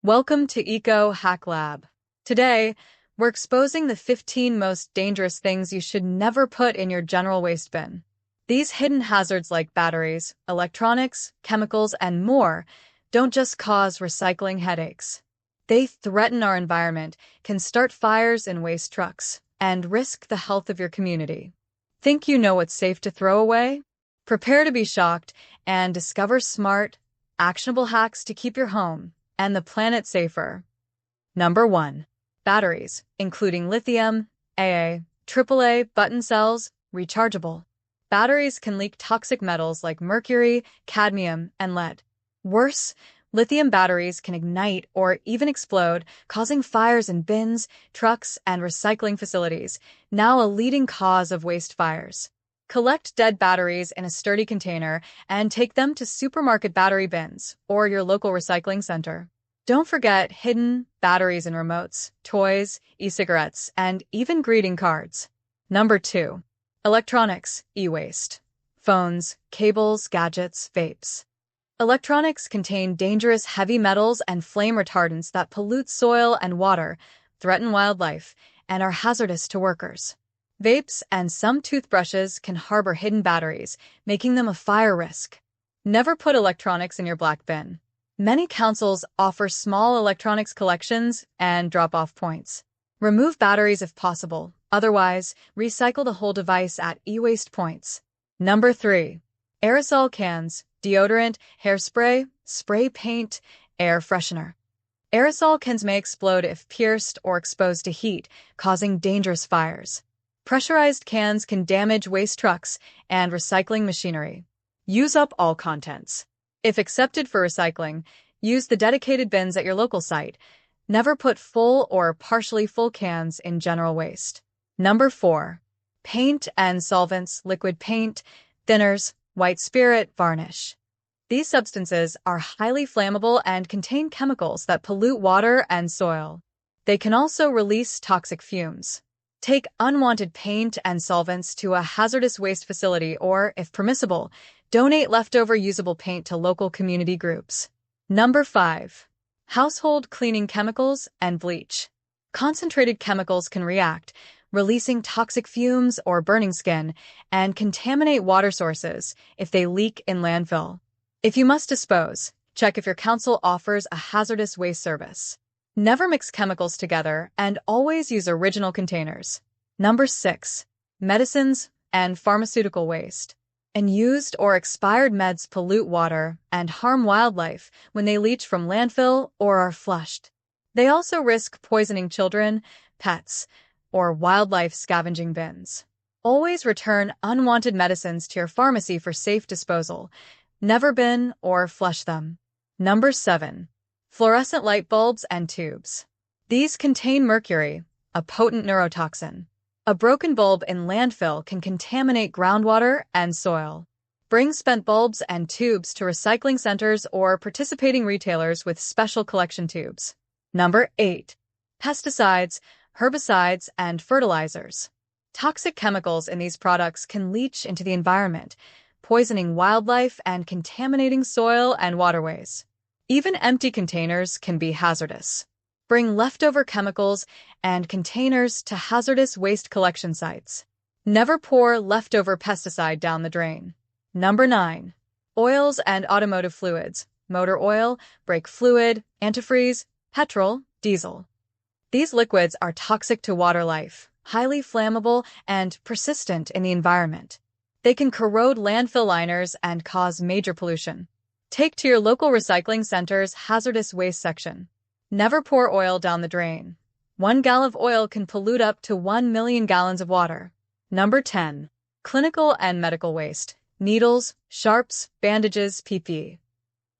Welcome to Eco Hack Lab. Today, we're exposing the 15 most dangerous things you should never put in your general waste bin. These hidden hazards like batteries, electronics, chemicals, and more don't just cause recycling headaches. They threaten our environment, can start fires in waste trucks, and risk the health of your community. Think you know what's safe to throw away? Prepare to be shocked and discover smart, actionable hacks to keep your home and the planet safer. Number 1. Batteries, including lithium, AA, AAA, button cells, rechargeable. Batteries can leak toxic metals like mercury, cadmium, and lead. Worse, lithium batteries can ignite or even explode, causing fires in bins, trucks, and recycling facilities, now a leading cause of waste fires. Collect dead batteries in a sturdy container and take them to supermarket battery bins or your local recycling center. Don't forget hidden batteries in remotes, toys, e-cigarettes, and even greeting cards. Number 2. Electronics, e-waste. Phones, cables, gadgets, vapes. Electronics contain dangerous heavy metals and flame retardants that pollute soil and water, threaten wildlife, and are hazardous to workers. Vapes and some toothbrushes can harbor hidden batteries, making them a fire risk. Never put electronics in your black bin. Many councils offer small electronics collections and drop-off points. Remove batteries if possible, otherwise, recycle the whole device at e-waste points. Number 3. Aerosol cans, deodorant, hairspray, spray paint, air freshener. Aerosol cans may explode if pierced or exposed to heat, causing dangerous fires. Pressurized cans can damage waste trucks and recycling machinery. Use up all contents. If accepted for recycling, use the dedicated bins at your local site. Never put full or partially full cans in general waste. Number 4. Paint and solvents, liquid paint, thinners, white spirit, varnish. These substances are highly flammable and contain chemicals that pollute water and soil. They can also release toxic fumes. Take unwanted paint and solvents to a hazardous waste facility or, if permissible, donate leftover usable paint to local community groups. Number 5. Household cleaning chemicals and bleach. Concentrated chemicals can react, releasing toxic fumes or burning skin, and contaminate water sources if they leak in landfill. If you must dispose, check if your council offers a hazardous waste service. Never mix chemicals together and always use original containers. Number 6. Medicines and pharmaceutical waste. Unused or expired meds pollute water and harm wildlife when they leach from landfill or are flushed. They also risk poisoning children, pets, or wildlife scavenging bins. Always return unwanted medicines to your pharmacy for safe disposal. Never bin or flush them. Number 7. Fluorescent light bulbs and tubes. These contain mercury, a potent neurotoxin. A broken bulb in landfill can contaminate groundwater and soil. Bring spent bulbs and tubes to recycling centers or participating retailers with special collection tubes. Number 8. Pesticides, herbicides, and fertilizers. Toxic chemicals in these products can leach into the environment, poisoning wildlife and contaminating soil and waterways. Even empty containers can be hazardous. Bring leftover chemicals and containers to hazardous waste collection sites. Never pour leftover pesticide down the drain. Number 9. Oils and automotive fluids, motor oil, brake fluid, antifreeze, petrol, diesel. These liquids are toxic to water life, highly flammable, and persistent in the environment. They can corrode landfill liners and cause major pollution. Take to your local recycling center's hazardous waste section. Never pour oil down the drain. 1 gallon of oil can pollute up to 1 million gallons of water. Number 10. Clinical and medical waste. Needles, sharps, bandages, PP.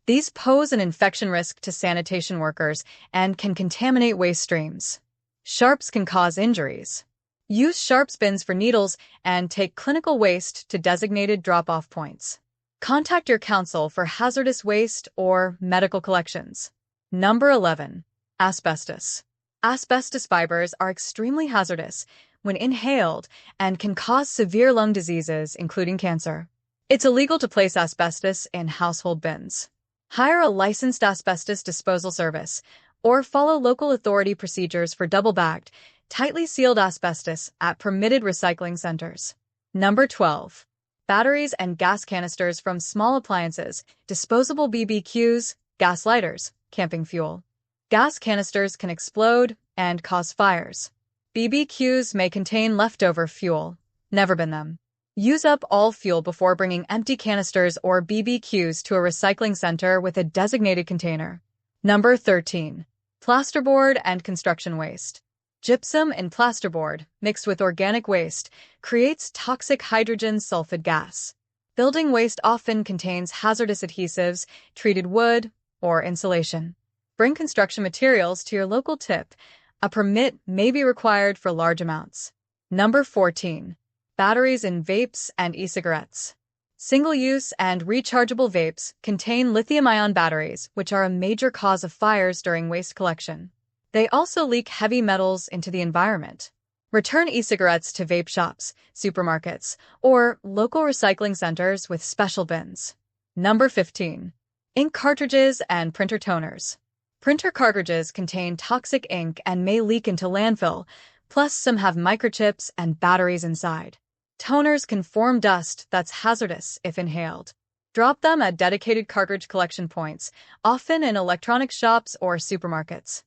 These pose an infection risk to sanitation workers and can contaminate waste streams. Sharps can cause injuries. Use sharps bins for needles and take clinical waste to designated drop-off points. Contact your council for hazardous waste or medical collections. Number 11. Asbestos. Asbestos fibers are extremely hazardous when inhaled and can cause severe lung diseases, including cancer. It's illegal to place asbestos in household bins. Hire a licensed asbestos disposal service or follow local authority procedures for double-bagged, tightly sealed asbestos at permitted recycling centers. Number 12. Batteries and gas canisters from small appliances, disposable BBQs, gas lighters, camping fuel. Gas canisters can explode and cause fires. BBQs may contain leftover fuel. Never bin them. Use up all fuel before bringing empty canisters or BBQs to a recycling center with a designated container. Number 13. Plasterboard and construction waste. Gypsum in plasterboard, mixed with organic waste, creates toxic hydrogen sulfide gas. Building waste often contains hazardous adhesives, treated wood, or insulation. Bring construction materials to your local tip. A permit may be required for large amounts. Number 14. Batteries in vapes and e-cigarettes. Single-use and rechargeable vapes contain lithium-ion batteries, which are a major cause of fires during waste collection. They also leak heavy metals into the environment. Return e-cigarettes to vape shops, supermarkets, or local recycling centers with special bins. Number 15. Ink cartridges and printer toners. Printer cartridges contain toxic ink and may leak into landfill, plus some have microchips and batteries inside. Toners can form dust that's hazardous if inhaled. Drop them at dedicated cartridge collection points, often in electronic shops or supermarkets.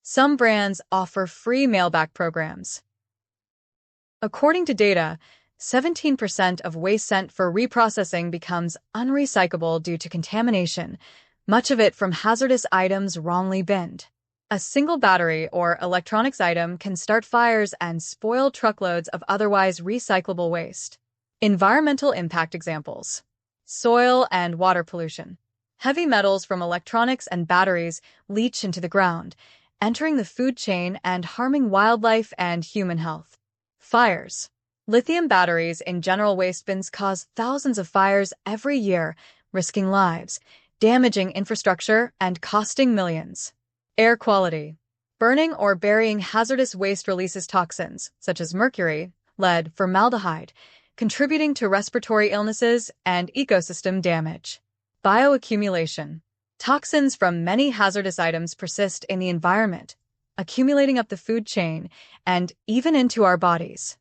Some brands offer free mail-back programs. According to data, 17% of waste sent for reprocessing becomes unrecyclable due to contamination, much of it from hazardous items wrongly binned. A single battery or electronics item can start fires and spoil truckloads of otherwise recyclable waste. Environmental impact examples: soil and water pollution. Heavy metals from electronics and batteries leach into the ground, entering the food chain and harming wildlife and human health. Fires. Lithium batteries in general waste bins cause thousands of fires every year, risking lives, damaging infrastructure, and costing millions. Air quality. Burning or burying hazardous waste releases toxins, such as mercury, lead, formaldehyde, contributing to respiratory illnesses and ecosystem damage. Bioaccumulation. Toxins from many hazardous items persist in the environment, accumulating up the food chain and even into our bodies.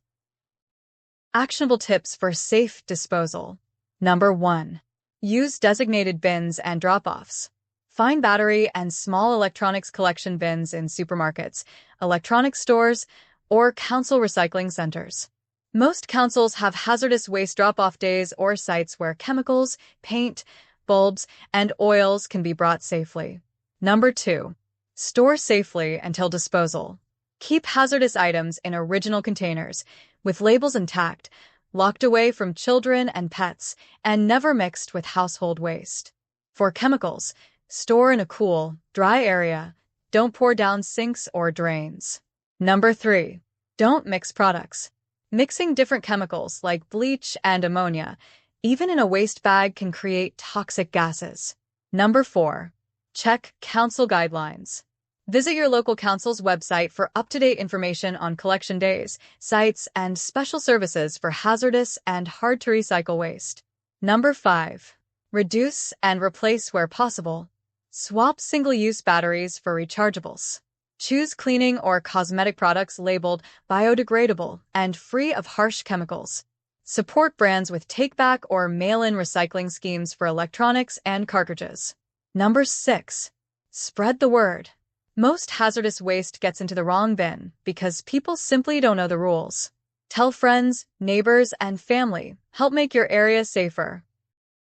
Actionable tips for safe disposal. Number 1. Use designated bins and drop-offs. Find battery and small electronics collection bins in supermarkets, electronics stores, or council recycling centers. Most councils have hazardous waste drop-off days or sites where chemicals, paint, bulbs, and oils can be brought safely. Number 2. Store safely until disposal. Keep hazardous items in original containers, with labels intact, locked away from children and pets, and never mixed with household waste. For chemicals, store in a cool, dry area. Don't pour down sinks or drains. Number 3. Don't mix products. Mixing different chemicals like bleach and ammonia, even in a waste bag, can create toxic gases. Number 4. Check council guidelines. Visit your local council's website for up-to-date information on collection days, sites, and special services for hazardous and hard-to-recycle waste. Number 5. Reduce and replace where possible. Swap single-use batteries for rechargeables. Choose cleaning or cosmetic products labeled biodegradable and free of harsh chemicals. Support brands with take-back or mail-in recycling schemes for electronics and cartridges. Number 6. Spread the word. Most hazardous waste gets into the wrong bin because people simply don't know the rules. Tell friends, neighbors, and family. Help make your area safer.